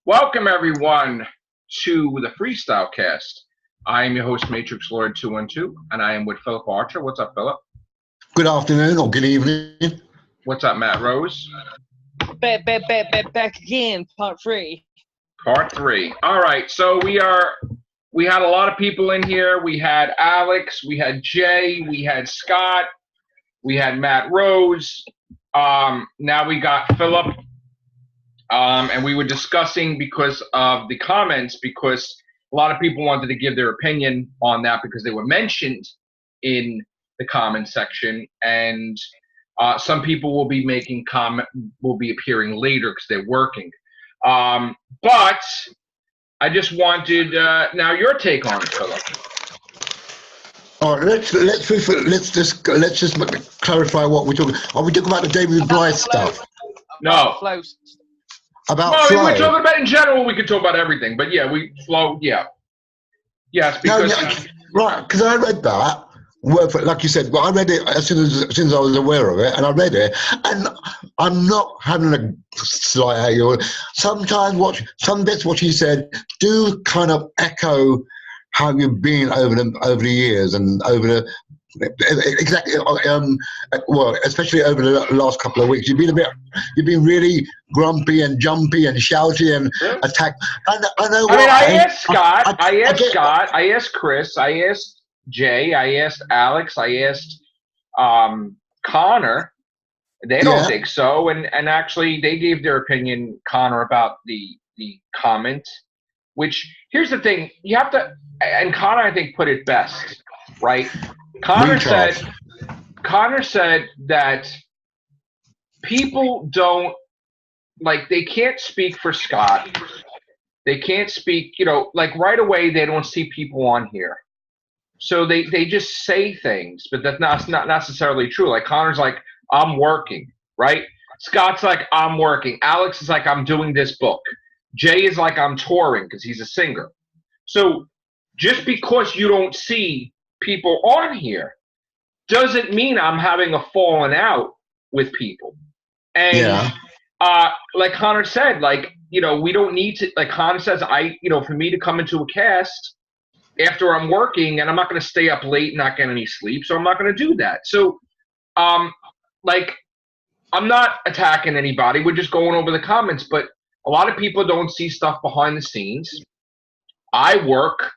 Welcome everyone to the Freestyle cast. I am your host, Matrix Lord 212, and I am with Phillip Archer. What's up, Phillip? Good afternoon or good evening. What's up, Matt Rose? Back again, part three. Part three. All right, so we had a lot of people in here. We had Alex, we had Jay, we had Scott, we had Matt Rose. Now we got Phillip. And we were discussing because of the comments, because a lot of people wanted to give their opinion on that because they were mentioned in the comment section, and some people will be will be appearing later because they're working. But I just wanted now your take on it, Phillip. All right, let's just clarify what we're talking. Are we talking about the David Blythe stuff? No. About well, flow. we're talking about in general. We could talk about everything, but yeah, we flow. Yeah, yes, because right, because I read that. Like you said, well, I read it as soon as I was aware of it, and I read it, and I'm not having a slight at you. Sometimes some bits what you said do kind of echo how you've been over the years and over the. Exactly. Well, especially over the last couple of weeks, you've been really grumpy and jumpy and shouty and attack. I know. I asked Scott. I asked Scott. I asked Chris. I asked Jay. I asked Alex. I asked Connor. They don't think so, and actually they gave their opinion, Connor, about the comment. Which here's the thing: you have to, and Connor I think put it best, right? Connor said that people don't, like, they can't speak for Scott. They can't speak, like right away they don't see people on here. So they just say things, but that's not necessarily true. Like Connor's like, I'm working, right? Scott's like, I'm working. Alex is like, I'm doing this book. Jay is like, I'm touring because he's a singer. So just because you don't see people on here doesn't mean I'm having a falling out with people. And like Connor said, like, we don't need to, like Connor says, for me to come into a cast after I'm working, and I'm not going to stay up late and not get any sleep, so I'm not going to do that. So like, I'm not attacking anybody, we're just going over the comments, but a lot of people don't see stuff behind the scenes. I work,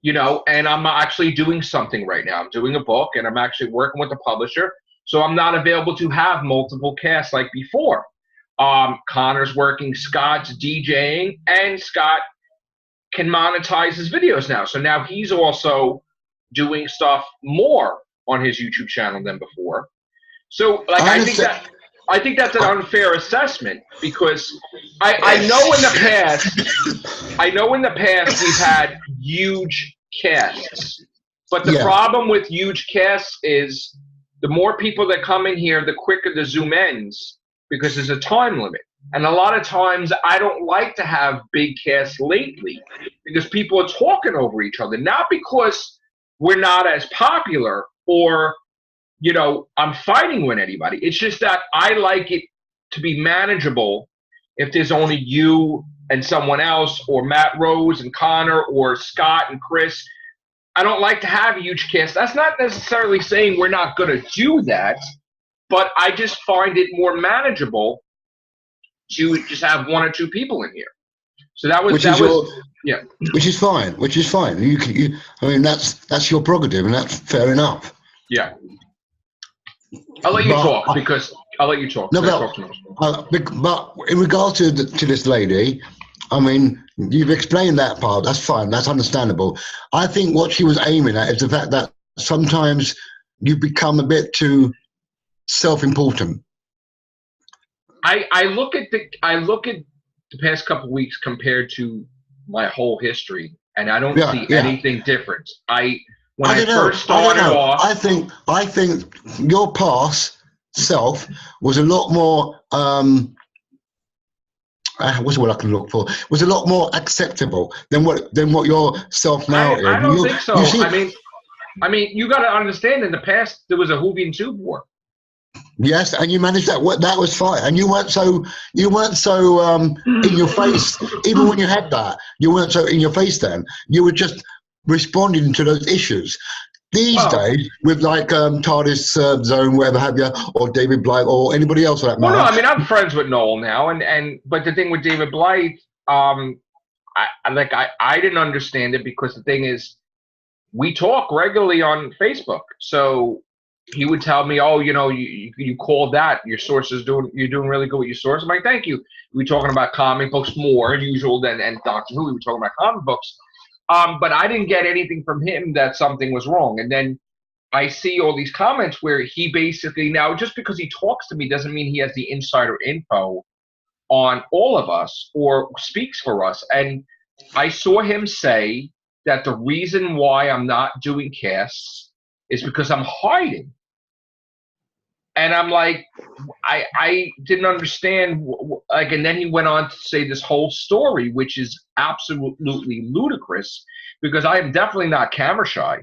and I'm actually doing something right now. I'm doing a book, and I'm actually working with a publisher, so I'm not available to have multiple casts like before. Connor's working, Scott's DJing, and Scott can monetize his videos now. So now he's I doing stuff more on his YouTube channel than before. So, like, I think that's an unfair assessment, because I know in the past we've had huge casts, but the problem with huge casts is the more people that come in here, the quicker the Zoom ends, because there's a time limit. And a lot of times I don't like to have big casts lately because people are talking over each other, not because we're not as popular or I'm fighting with anybody. It's just that I like it to be manageable if there's only you and someone else, or Matt Rose and Connor, or Scott and Chris. I don't like to have a huge cast. That's not necessarily saying we're not going to do that, but I just find it more manageable to just have one or two people in here. So which is fine. Which is fine. I mean, that's your prerogative, and that's fair enough. Yeah. I'll let you talk because I'll let you talk. No, but in regard to this lady, I mean, you've explained that part. That's fine. That's understandable. I think what she was aiming at is the fact that sometimes you become a bit too self-important. I look at the past couple of weeks compared to my whole history, and I don't see anything different. When I first started off, I think your past self was a lot more. What's the word I can look for? Was a lot more acceptable than what your self now is. I don't think so. I mean, you got to understand. In the past, there was a Hoovian Tube war. Yes, and you managed that. That was fine, and you weren't so in your face. Even when you had that, you weren't so in your face. Then you were just responding to those issues. These Well, days, with like TARDIS Zone, whatever have you, or David Blight, or anybody else for that well, no, matter. I mean, I'm friends with Noel now, and but the thing with David Blight, I didn't understand it because the thing is, we talk regularly on Facebook. So he would tell me, "Oh, you called that. Your source is you're doing really good with your source." I'm like, "Thank you." We were talking about comic books more than usual than and Doctor Who. We were talking about comic books, but I didn't get anything from him that something was wrong. And then I see all these comments where he basically now just because he talks to me doesn't mean he has the insider info on all of us or speaks for us. And I saw him say that the reason why I'm not doing casts is because I'm hiding. And I'm like, I didn't understand. Like, and then he went on to say this whole story, which is absolutely ludicrous because I am definitely not camera shy.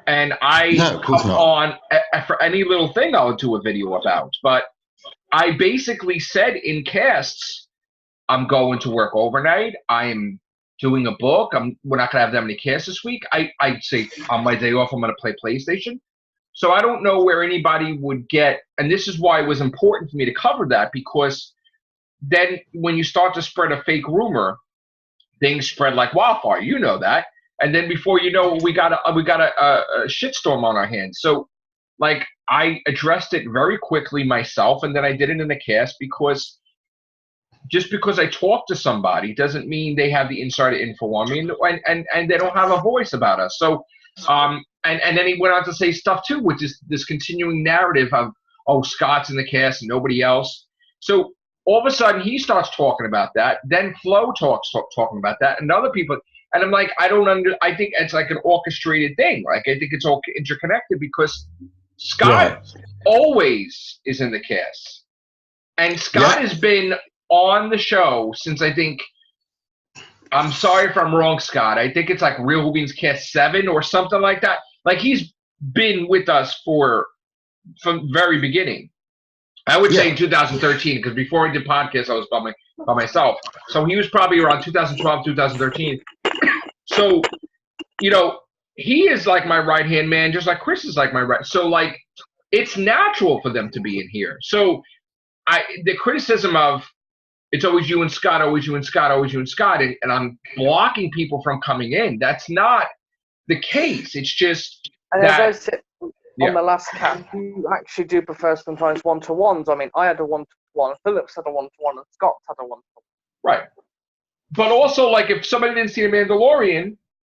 And I No, of course come not. on for any little thing I'll do a video about. But I basically said in casts, I'm going to work overnight. I'm doing a book. We're not gonna have that many casts this week. I'd say on my day off I'm gonna play PlayStation. So I don't know where anybody would get, and this is why it was important for me to cover that because then when you start to spread a fake rumor, things spread like wildfire. You know that, and then before you know, we got a shitstorm on our hands. So like I addressed it very quickly myself, and then I did it in the cast because just because I talk to somebody doesn't mean they have the insider info on me, and they don't have a voice about us. So, and then he went on to say stuff too, which is this continuing narrative of, oh, Scott's in the cast and nobody else. So all of a sudden he starts talking about that. Then Flo talking about that, and other people. And I'm like, I think it's like an orchestrated thing. Like I think it's all interconnected because Scott always is in the cast, and Scott has been on the show since I think, I'm sorry if I'm wrong, Scott. I think it's like Real Hoobie's cast 7 or something like that. Like he's been with us from very beginning. I would say in 2013 because before I did podcasts, I was by myself. So he was probably around 2012, 2013. So, he is like my right hand man, just like Chris is like my right. So like, it's natural for them to be in here. So the criticism of it's always you and Scott, always you and Scott, always you and Scott, and I'm blocking people from coming in. That's not the case. It's just that. On the last cast, you actually do prefer sometimes one-to-ones. I mean, I had a one-to-one, Phillip had a one-to-one, and Scott had a one-to-one. Right. But also, like, if somebody didn't see The Mandalorian,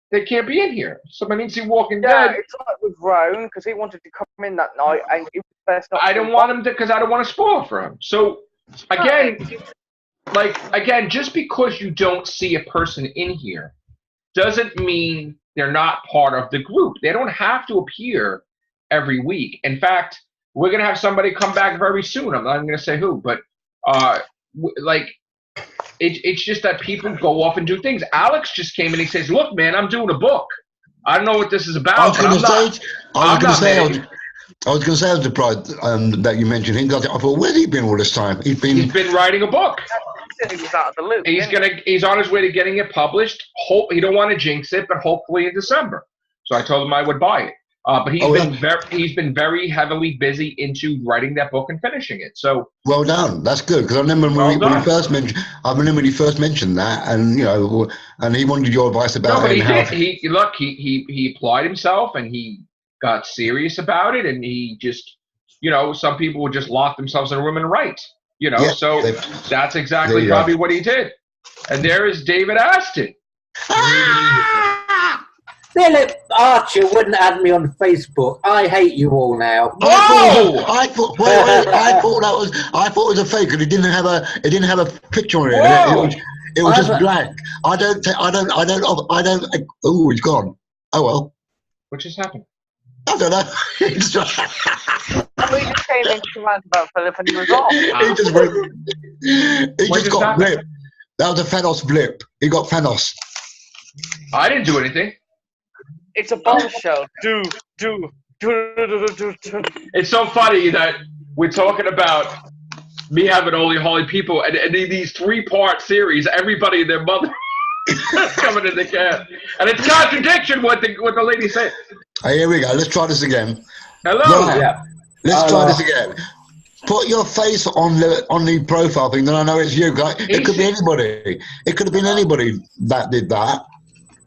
they can't be in here. Somebody didn't see Walking Dead. Yeah, it's like with Roan, because he wanted to come in that night, and it was best not I didn't want him to, because I don't want to spoil it for him. So, again, just because you don't see a person in here doesn't mean they're not part of the group. They don't have to appear every week. In fact, we're going to have somebody come back very soon. I'm not even going to say who, but it's just that people go off and do things. Alex just came and he says, look, man, I'm doing a book. I don't know what this is about. I was going to say, I was surprised that you mentioned him. I thought, where's he been all this time? He's been writing a book. He was out of the loop. He's on his way to getting it published. He don't want to jinx it, but hopefully in December. So I told him I would buy it. But he's been very heavily busy into writing that book and finishing it. So well done. That's good because I remember when he first mentioned. I remember when he first mentioned that, and and he wanted your advice about. No, but he applied himself and he got serious about it, and he just, some people would just lock themselves in a room and write. So that's exactly probably what he did. And there is David Aston. Philip Archer wouldn't add me on Facebook. I hate you all now. Whoa! I thought it was a fake, and it didn't have a picture on it. It was just black. I don't. Oh, he's gone. Oh well. What just happened? I don't know. We just came in to rant about Philip and he was off. He just went. He just got blipped. That was a Thanos blip. He got Thanos. I didn't do anything. It's a bombshell. Do. It's so funny that we're talking about me having only holy people, and in these 3-part series, everybody and their mother coming in the cast, and it's contradiction what the lady said. Hey, here we go. Let's try this again. Hello. Right. Yeah. Let's try this again. Put your face on the profile thing, then I know it's you. It could be anybody. It could have been anybody that did that.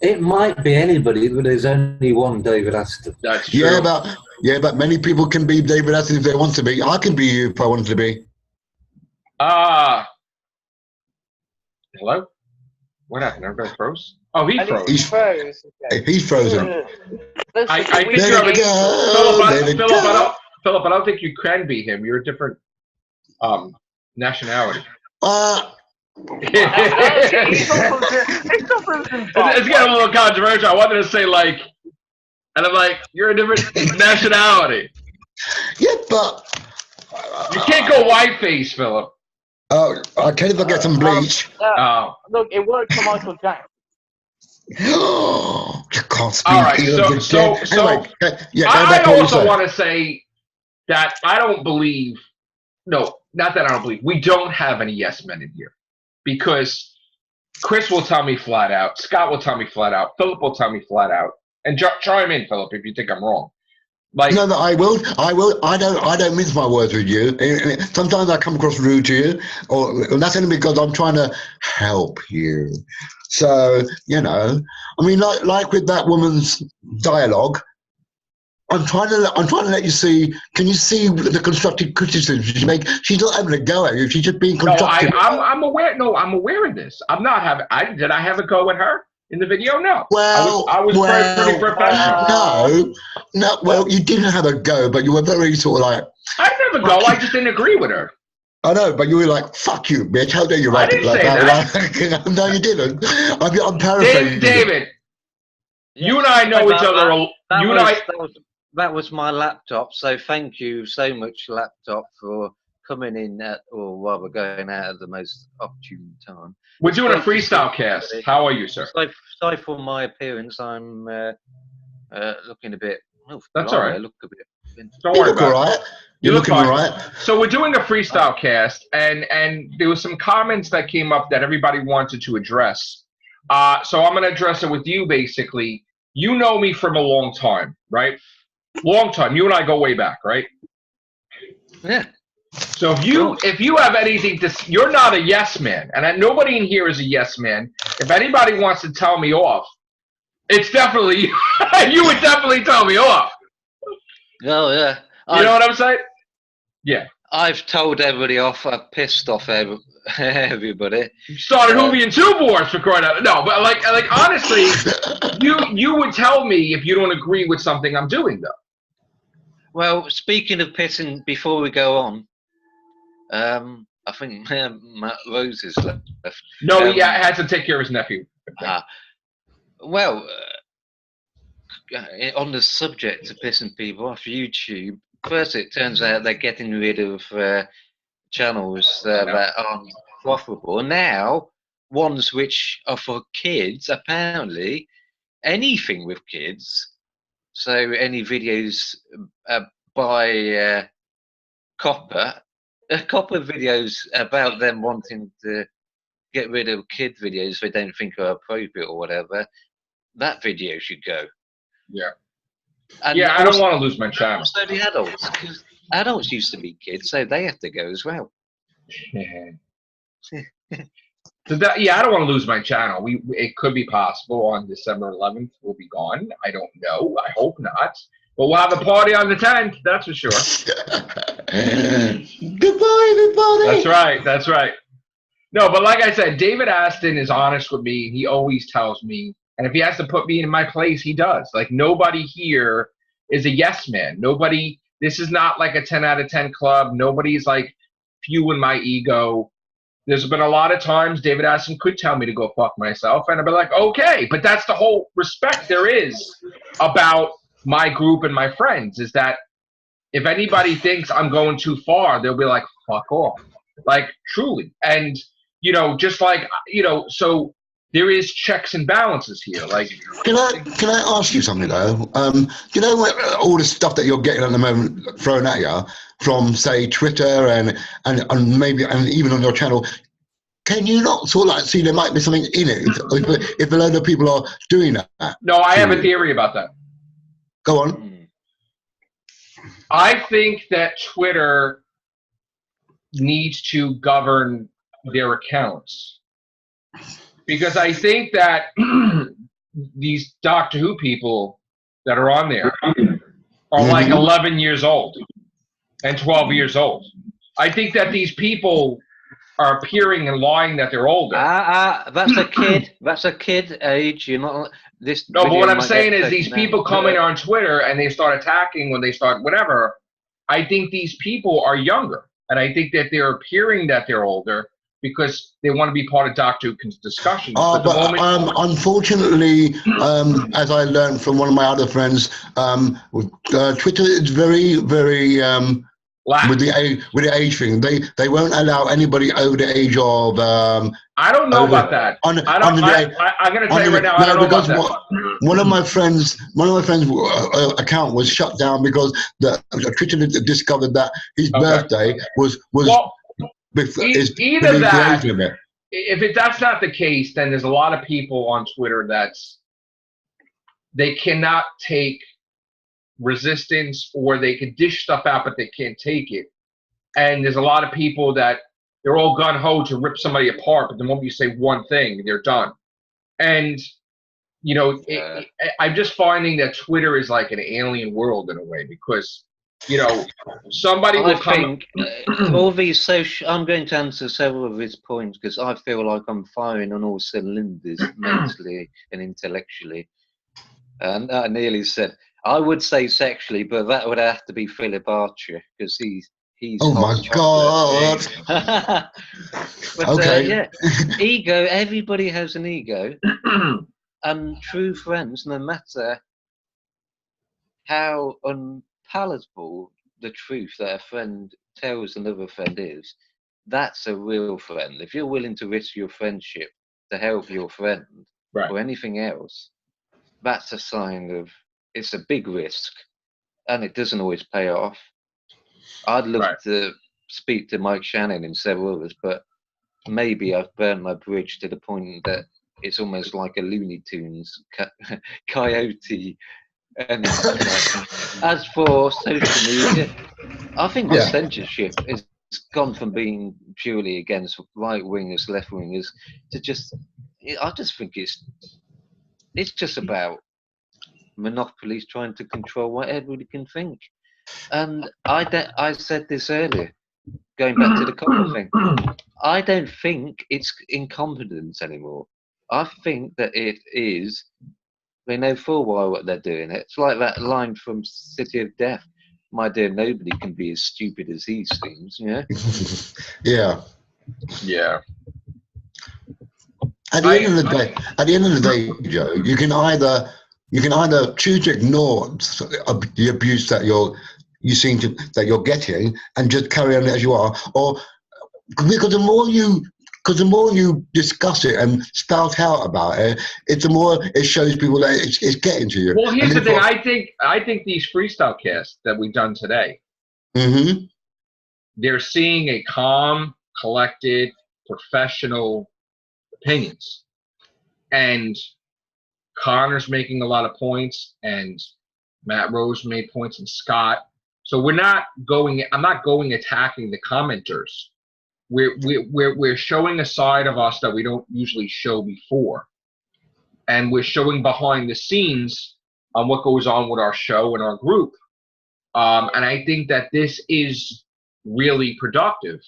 It might be anybody, but there's only one David Aston. That's true. But many people can be David Aston if they want to be. I can be you if I wanted to be. Hello? What happened? Everybody froze? Oh, he froze. He's frozen. I think you're Phillip, I don't think you can be him. You're a different nationality. It's getting a little controversial. I wanted to say and I'm like, you're a different nationality. Yeah, but you can't go white face, Phillip. I can't even get some bleach. Look, it worked for Michael Jackson. You can't speak. All right, so anyway, I also want to say that I don't believe. No, not that I don't believe. We don't have any yes men in here, because Chris will tell me flat out, Scott will tell me flat out, Phillip will tell me flat out, and chime in, Phillip, if you think I'm wrong. Like, no, I will. I don't mince my words with you. Sometimes I come across rude to you, and that's only because I'm trying to help you. So I mean, like with that woman's dialogue, I'm trying to let you see. Can you see the constructive criticism she make? She's not having a go at you. She's just being constructive. No, I'm aware. No, I'm aware of this. I'm not having. Did I have a go at her in the video? No. Well, I was pretty professional. No. Well, you didn't have a go, but you were very sort of like. I never go. I just didn't agree with her. I know, but you were like, "Fuck you, bitch! How dare you write it like that?" No, you didn't. I'm paraphrasing. David, you and I know each other. That was my laptop, so thank you so much, laptop, for coming in or rather going out at the most opportune time. We're doing a freestyle cast. How are you, sir? Sorry for my appearance. I'm looking a bit. Oh, that's all right. I look a bit. Don't worry about it. You're looking all right. So we're doing a freestyle cast, and there was some comments that came up that everybody wanted to address. So I'm going to address it with you, basically. You know me from a long time, right? Long time. You and I go way back, right? Yeah. So if you have anything to, you're not a yes man, and nobody in here is a yes man. If anybody wants to tell me off, it's definitely you. You would definitely tell me off. Oh yeah. You know what I'm saying? Yeah. I've told everybody off. I've pissed off everybody. You started Hoovy and Two Boars for crying out. No, but like honestly, you would tell me if you don't agree with something I'm doing, though. Well, speaking of pissing, before we go on, I think Matt Rose is left. No, he had to take care of his nephew. Well, on the subject of pissing people off, YouTube, first it turns out they're getting rid of channels that aren't profitable. Now, ones which are for kids, apparently, anything with kids. So any videos by Copper videos about them wanting to get rid of kid videos they don't think are appropriate or whatever, that video should go. Yeah. And yeah, I don't want to lose my channel. So the adults, because adults used to be kids, so they have to go as well. So I don't want to lose my channel. It could be possible on December 11th we'll be gone. I don't know. I hope not. But we'll have a party on the 10th. That's for sure. Goodbye, everybody. That's right. No, but like I said, David Aston is honest with me. He always tells me. And if he has to put me in my place, he does. Like, nobody here is a yes man. This is not like a 10 out of 10 club. Nobody's like fueling my ego. There's been a lot of times David Aston could tell me to go fuck myself, and I'd be like, okay. But that's the whole respect there is about my group and my friends, is that if anybody thinks I'm going too far, they'll be like, fuck off. Like, truly. And, just like, so there is checks and balances here. Like, can I ask you something though? What, all the stuff that you're getting at the moment thrown at you, from say Twitter and maybe and even on your channel, can you not sort of like see there might be something in it if a load of people are doing that? No, I have a theory about that. Go on. I think that Twitter needs to govern their accounts, because I think that these Doctor Who people that are on there are like 11 years old and 12 years old. I think that these people are appearing and lying that they're older. That's a kid. That's a kid age. You're not this. No, but what I'm saying is these people come in on Twitter and they start attacking when they start whatever. I think these people are younger, and I think that they're appearing that they're older because they want to be part of Doctor Who discussions. But unfortunately, as I learned from one of my other friends, Twitter is very, very with the age thing. They won't allow anybody over the age of. I don't know about that. I'm going to tell you right now. I don't know about that. One of my friends' account was shut down because the Twitter discovered that his birthday was. Well, either that. If that's not the case, then there's a lot of people on Twitter they cannot take resistance, or they can dish stuff out, but they can't take it. And there's a lot of people that they're all gun-ho to rip somebody apart, but the moment you say one thing, they're done. And, you know, I'm just finding that Twitter is like an alien world in a way, because, you know, somebody will come... all these I'm going to answer several of his points, because I feel like I'm firing on all cylinders mentally and intellectually. And I nearly said... I would say sexually, but that would have to be Phillip Archer, because he's oh my god. But okay. Yeah, ego. Everybody has an ego, and true friends, no matter how unpalatable the truth that a friend tells another friend is, that's a real friend. If you're willing to risk your friendship to help your friend or anything else, that's a sign of. It's a big risk, and it doesn't always pay off. I'd love to speak to Mike Shannon and several others, but maybe I've burnt my bridge to the point that it's almost like a Looney Tunes coyote. And as for social media, I think the censorship has gone from being purely against right-wingers, left-wingers, to just. I just think it's just about monopolies trying to control what everybody can think. And I said this earlier, going back to the copper thing, I don't think it's incompetence anymore. I think that it is, they know full well what they're doing. It's like that line from City of Death, my dear, nobody can be as stupid as he seems, you know? Yeah. At the end of the day, Joe, you can either choose to ignore the abuse that you're getting and just carry on as you are, or because the more you discuss it and spout out about it, the more it shows people that it's getting to you. Well, here's the thing. I think these freestyle casts that we've done today, they're seeing a calm, collected, professional opinions, and Connor's making a lot of points, and Matt Rose made points, and Scott. So I'm not going attacking the commenters. We're showing a side of us that we don't usually show before, and we're showing behind the scenes on what goes on with our show and our group. And I think that this is really productive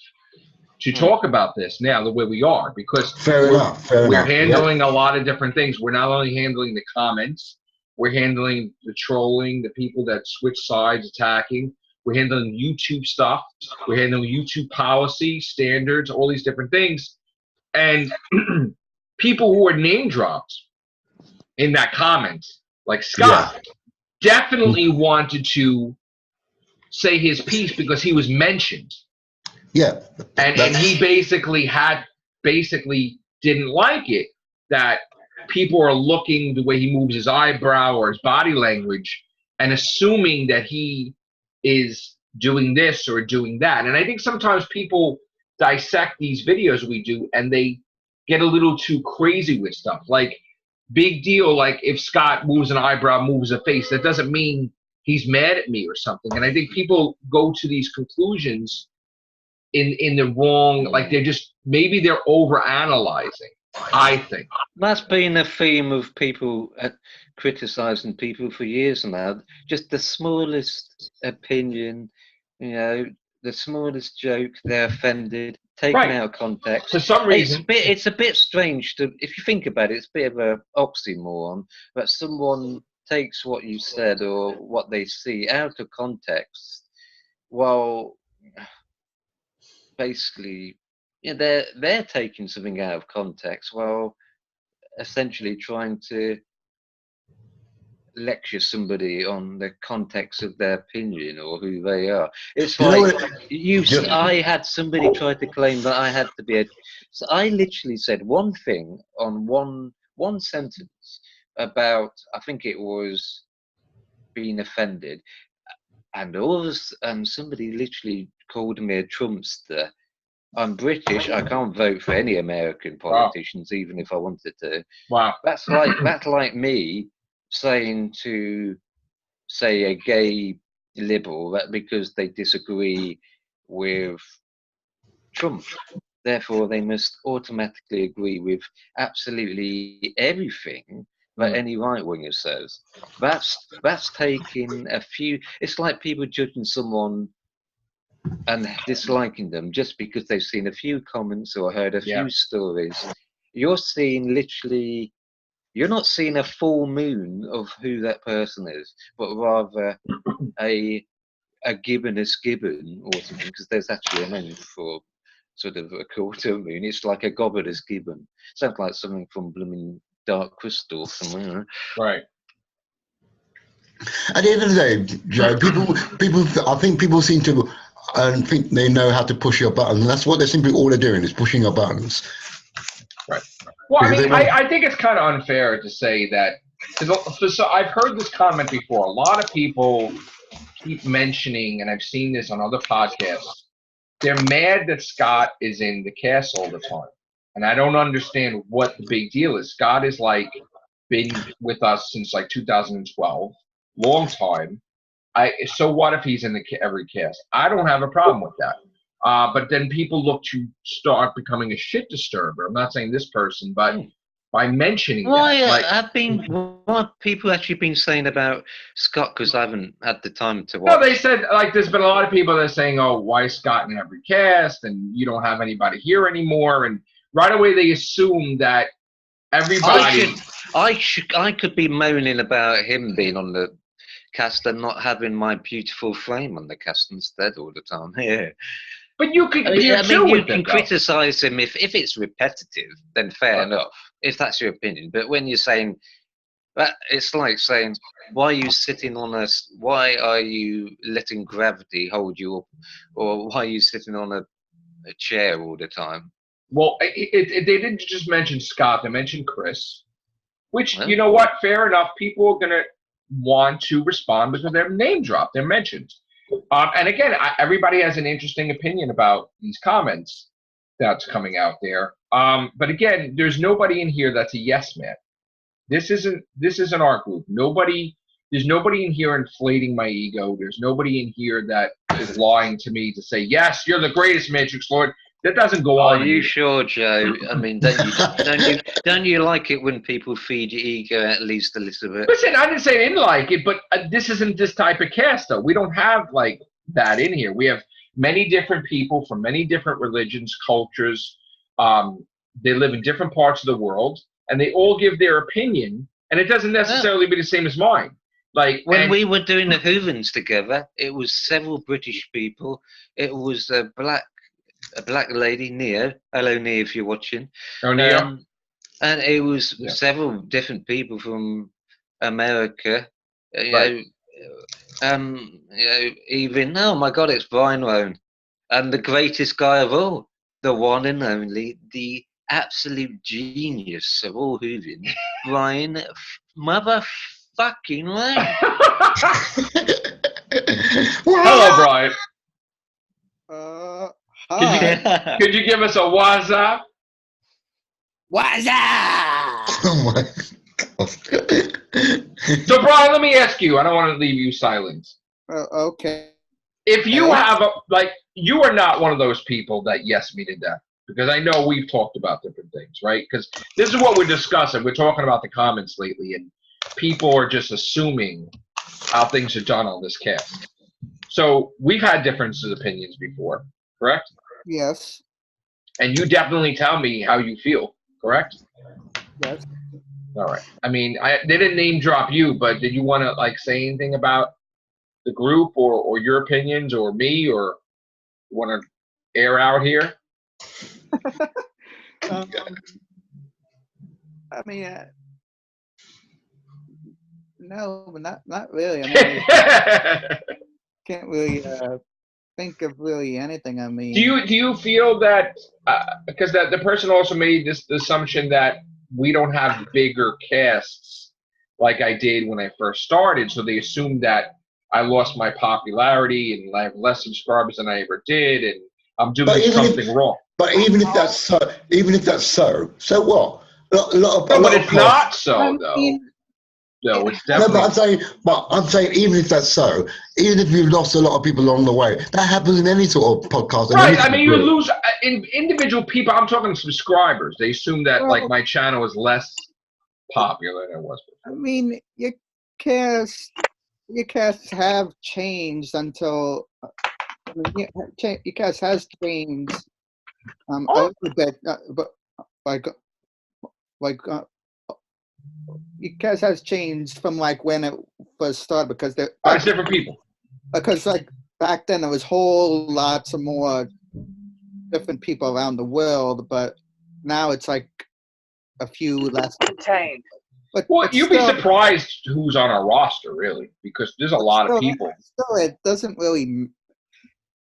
to talk about this now the way we are, because we're handling a lot of different things. We're not only handling the comments, we're handling the trolling, the people that switch sides attacking. We're handling YouTube stuff. We're handling YouTube policy, standards, all these different things. And people who are name dropped in that comment, like Scott, definitely wanted to say his piece because he was mentioned. Yeah. And he basically didn't like it, that people are looking the way he moves his eyebrow or his body language and assuming that he is doing this or doing that. And I think sometimes people dissect these videos we do and they get a little too crazy with stuff. Like, big deal, like if Scott moves an eyebrow, moves a face, that doesn't mean he's mad at me or something. And I think people go to these conclusions in the wrong, like maybe they're over analyzing, I think. That's been a theme of people criticizing people for years now. Just the smallest opinion, the smallest joke, they're offended, taken out of context. For some reason. It's a bit strange if you think about it, it's a bit of an oxymoron, but someone takes what you said or what they see out of context, while basically they're taking something out of context while essentially trying to lecture somebody on the context of their opinion or who they are. It's like I had somebody try to claim that I had to be so I literally said one thing on one sentence about, I think it was being offended, and somebody literally called me a Trumpster. I'm British. I can't vote for any American politicians, even if I wanted to. Wow. That's like me saying to, say, a gay liberal that because they disagree with Trump, therefore they must automatically agree with absolutely everything that any right winger says. That's taking a few. It's like people judging someone and disliking them just because they've seen a few comments or heard a few stories. You're not seeing a full moon of who that person is, but rather a gibbon is gibbon or something, because there's actually a name for sort of a quarter moon. It's like a gobbard is gibbon. Sounds like something from blooming Dark Crystal or something. Right. At the end of the day, Joe, I think people seem to think they know how to push your buttons. And that's what all they're doing is pushing your buttons. Right. Well, I mean, I think it's kind of unfair to say that. So I've heard this comment before. A lot of people keep mentioning, and I've seen this on other podcasts, they're mad that Scott is in the cast all the time. And I don't understand what the big deal is. Scott is been with us since 2012, long time. So what if he's in every cast? I don't have a problem with that. But then people look to start becoming a shit disturber. I'm not saying this person, but by mentioning that. What have people actually been saying about Scott? Because I haven't had the time to watch. No, they said, there's been a lot of people that are saying, oh, why is Scott in every cast? And you don't have anybody here anymore. And right away they assume that everybody... I could be moaning about him being on the cast and not having my beautiful frame on the cast instead all the time. Yeah. But you could you can criticize him if it's repetitive, then fair enough, if that's your opinion. But when you're saying that, it's like saying, why are you sitting on us? Why are you letting gravity hold you up? Or why are you sitting on a chair all the time? Well, they didn't just mention Scott, they mentioned Chris, which, you know what, fair enough. People are going to want to respond because they're name dropped, they're mentioned. And again, everybody has an interesting opinion about these comments that's coming out there. But again, there's nobody in here that's a yes man. This isn't our group. There's nobody in here inflating my ego. There's nobody in here that is lying to me to say, yes, you're the greatest Matrix Lord. That doesn't go on. Are you sure, Joe? I mean, don't you like it when people feed your ego at least a little bit? Listen, I didn't say I didn't like it, but this isn't this type of cast, though. We don't have that in here. We have many different people from many different religions, cultures. They live in different parts of the world, and they all give their opinion, and it doesn't necessarily be the same as mine. When we were doing the Hoovens together, it was several British people. It was a black lady, Neo. Hello, Neo, if you're watching. Oh, Neo. And it was several different people from America. Even, oh my God, it's Bryan, and the greatest guy of all, the one and only, the absolute genius of all Hoovens, Bryan motherfucking Lane. Hello, Bryan. Hi. Could you give us a WhatsApp? What's up? Oh my God. So, Bryan, let me ask you. I don't want to leave you silent. Okay. If you have you are not one of those people that yes me to death, because I know we've talked about different things, right? Because this is what we're discussing. We're talking about the comments lately, and people are just assuming how things are done on this cast. So we've had differences of opinions before, correct? Yes. And you definitely tell me how you feel, correct? Yes. All right. I mean, they didn't name drop you, but did you want to say anything about the group or your opinions or me, or want to air out here? I mean, no, not really. I mean, I can't really think of really anything. I mean, do you feel that because the person also made this the assumption that we don't have bigger casts like I did when I first started, so they assumed that I lost my popularity and I have less subscribers than I ever did, and I'm doing something wrong. But even if that's so, so what? A lot No, but of it's podcasts. not so I though. mean, No, it's No, definitely. but I'm saying, even if that's so, even if you've lost a lot of people along the way, that happens in any sort of podcast. In any Right. I sort mean, of you group. lose individual people. I'm talking subscribers. They assume that well, my channel is less popular than it was I before. mean, casts have changed until. I mean, your cast has changed a little bit, but like your cast has changed from when it first started because It's different people. because back then there was whole lots of more different people around the world, but now it's a few less. Contained. Well, But you'd be surprised who's on our roster, really, because there's a lot of people. Still, it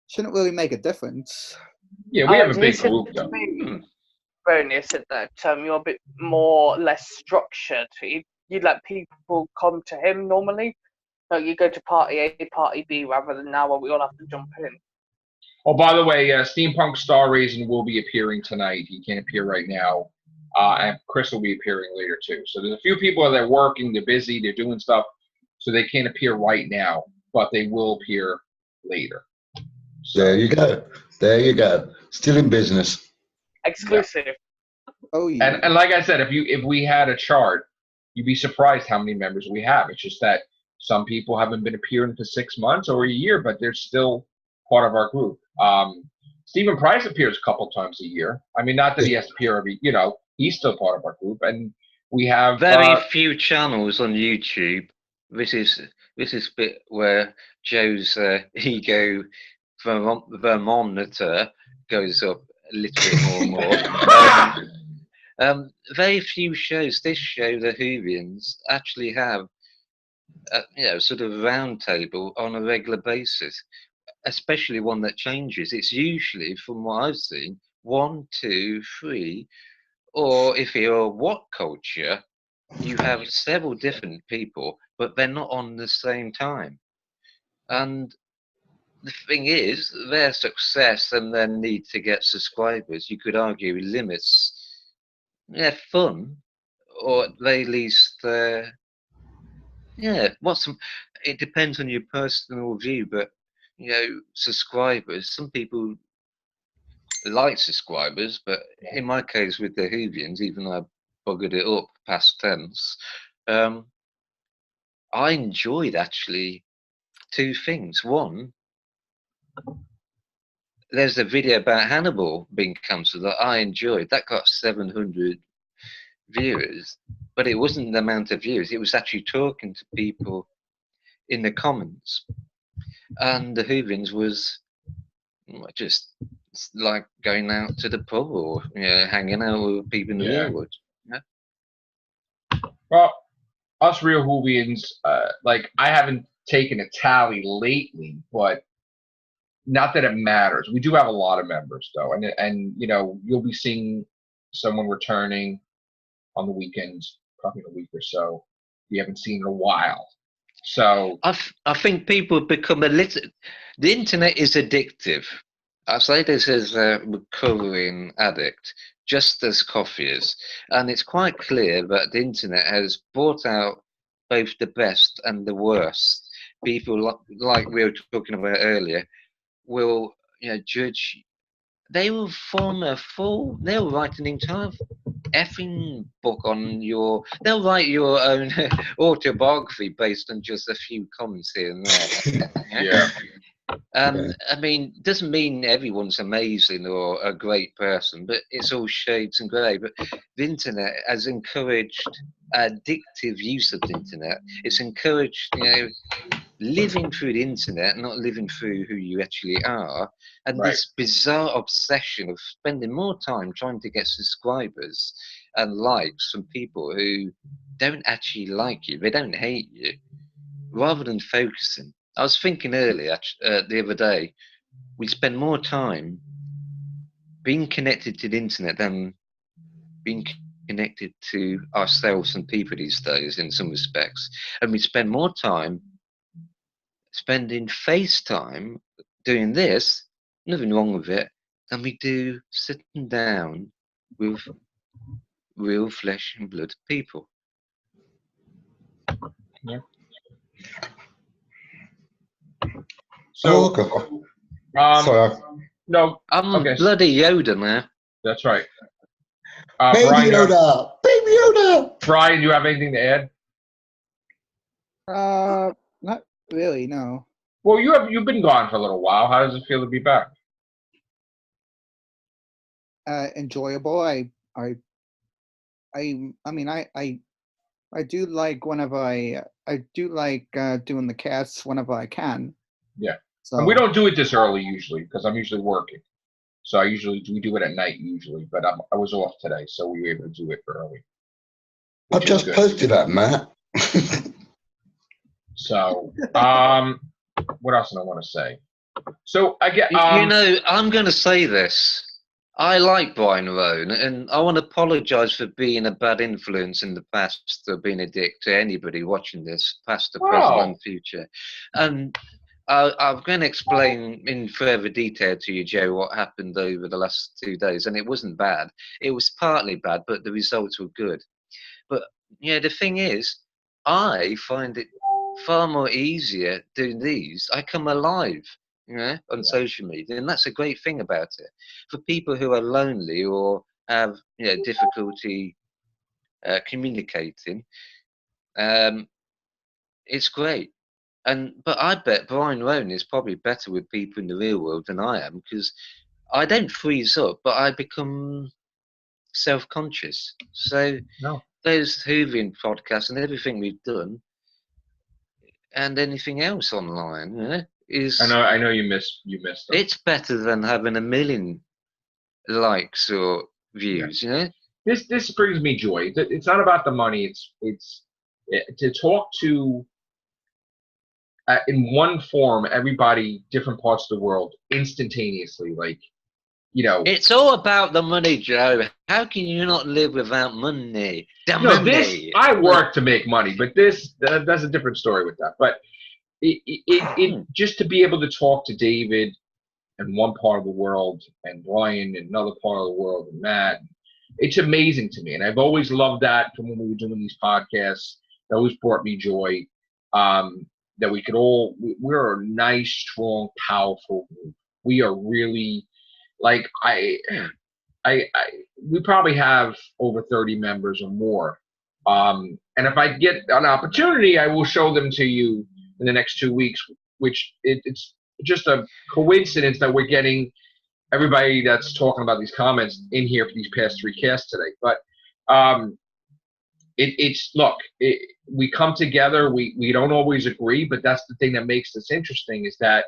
shouldn't really make a difference. Yeah, we have a He big said group, to though. me, Bernie said that you're a bit more less structured. You let people come to him normally. Like you go to party A, party B, rather than now where we all have to jump in. Oh, by the way, Steampunk Star Raising will be appearing tonight. He can't appear right now. And Chris will be appearing later, too. So there's a few people that are working. They're busy. They're doing stuff. So they can't appear right now, but they will appear later. So, there you go. There you go. Still in business. Exclusive. Yeah. Oh yeah. And like I said, if we had a chart, you'd be surprised how many members we have. It's just that some people haven't been appearing for 6 months or a year, but they're still part of our group. Stephen Price appears a couple times a year. I mean, not that he has to appear every, he's still part of our group. And we have very few channels on YouTube. This is bit where Joe's ego thermometer goes up a little bit more and more. Very few shows. This show, the Whovians, actually have sort of round table on a regular basis, especially one that changes. It's usually, from what I've seen, 1, 2, 3, or if you're what culture, you have several different people, but they're not on the same time. And the thing is, their success and their need to get subscribers, you could argue, limits their fun, or at the very least, it depends on your personal view, but subscribers. Some people like subscribers, but in my case with the Whovians, even though I buggered it up past tense, I enjoyed actually two things. One, there's a video about Hannibal being cancelled that I enjoyed. That got 700 viewers, but it wasn't the amount of views. It was actually talking to people in the comments. And the Whovians was just like going out to the pub or hanging out with people in the real world. Yeah. Well, us real Whovians, I haven't taken a tally lately, but not that it matters. We do have a lot of members though, and you'll be seeing someone returning on the weekends, probably in a week or so. We haven't seen in a while. So I think people have become a little. The internet is addictive. I say this as a recovering addict, just as coffee is, and it's quite clear that the internet has brought out both the best and the worst. People like we were talking about earlier will, judge. They will form a full. They'll write an entire effing book on your. They'll write your own autobiography based on just a few comments here and there. yeah, I mean, doesn't mean everyone's amazing or a great person, but it's all shades and grey. But the internet has encouraged addictive use of the internet. It's encouraged, living through the internet, not living through who you actually are, and right. this bizarre obsession of spending more time trying to get subscribers and likes from people who don't actually like you, they don't hate you, rather than focusing. I was thinking earlier, the other day, we spend more time being connected to the internet than being connected to ourselves and people these days in some respects, and we spend more time spending FaceTime doing this, nothing wrong with it, than we do sitting down with real flesh and blood people. So, Oh, God. Sorry. no, I'm okay, bloody Yoda now. that's right. Baby Brian, Yoda! Baby Yoda! Brian, do you have anything to add? Not really. No. Well, you've been gone for a little while. How does it feel to be back? Enjoyable. I mean, I do like whenever I do like doing the casts whenever I can. Yeah. So And we don't do it this early usually because I'm usually working. So we do it at night usually, but I was off today, so we were able to do it early. I which is just good. posted that, Matt. So, what else do I want to say? So I get, I'm going to say this. I like Bryan Roan, and I want to apologise for being a bad influence in the past, or being a dick to anybody watching this, past, the present, and future. And I'm going to explain in further detail to you, Joe, what happened over the last 2 days. And it wasn't bad. It was partly bad, but the results were good. But the thing is, I find it far more easier doing these. I come alive, on social media, and that's a great thing about it. For people who are lonely or have difficulty communicating, it's great. But I bet Bryan Roan is probably better with people in the real world than I am, because I don't freeze up, but I become self-conscious. So those Hoovian podcasts and everything we've done, and anything else online, is I know you missed them. It's better than having 1 million likes or views. This brings me joy. It's not about the money. It's to talk to in one form everybody, different parts of the world instantaneously. Like, it's all about the money, Joe. How can you not live without money? Money. I work to make money, but that's a different story with that. But it just to be able to talk to David in one part of the world and Bryan in another part of the world and Matt, it's amazing to me. And I've always loved that from when we were doing these podcasts. It always brought me joy. That we could we're a nice, strong, powerful group. We are really, like, we probably have over 30 members or more. And if I get an opportunity, I will show them to you in the next 2 weeks, which it's just a coincidence that we're getting everybody that's talking about these comments in here for these past 3 casts today. But we come together. We don't always agree, but that's the thing that makes this interesting, is that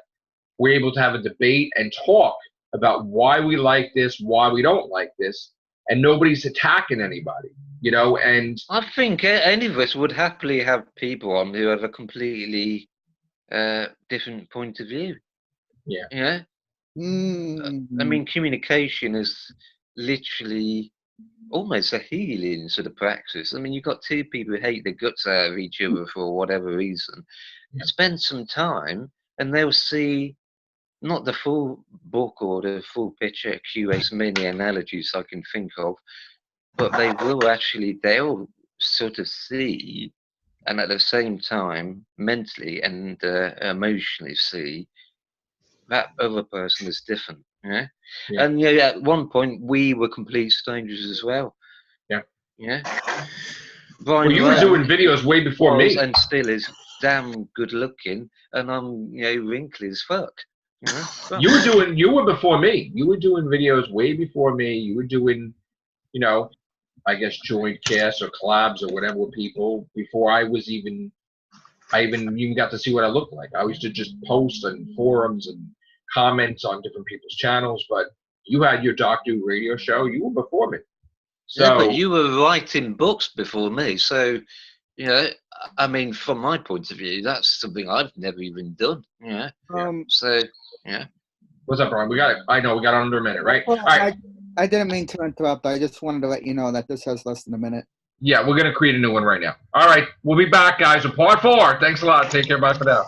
we're able to have a debate and talk about why we like this, why we don't like this, and nobody's attacking anybody, and I think any of us would happily have people on who have a completely different point of view. I mean, communication is literally almost a healing sort of practice. I mean, you've got two people who hate the guts out of each other for whatever reason. Spend some time, and they'll see not the full book or the full picture, as many analogies I can think of, but they'll sort of see, and at the same time, mentally and emotionally see that other person is different. Yeah. And at one point we were complete strangers as well. Yeah. Yeah. Well, you were doing videos way before me, and still is damn good looking, and I'm wrinkly as fuck. You were before me. You were doing videos way before me. You were doing, I guess joint casts or collabs or whatever with people before I even got to see what I looked like. I used to just post on forums and comments on different people's channels, but you had your Doctor Who radio show. You were before me. So, yeah, but you were writing books before me. So, I mean, from my point of view, that's something I've never even done. Yeah. So, yeah. What's up, Bryan? I know we got under a minute, right? Well, all right. I didn't mean to interrupt. I just wanted to let you know that this has less than a minute. Yeah, we're going to create a new one right now. All right. We'll be back, guys, with part 4. Thanks a lot. Take care. Bye for now.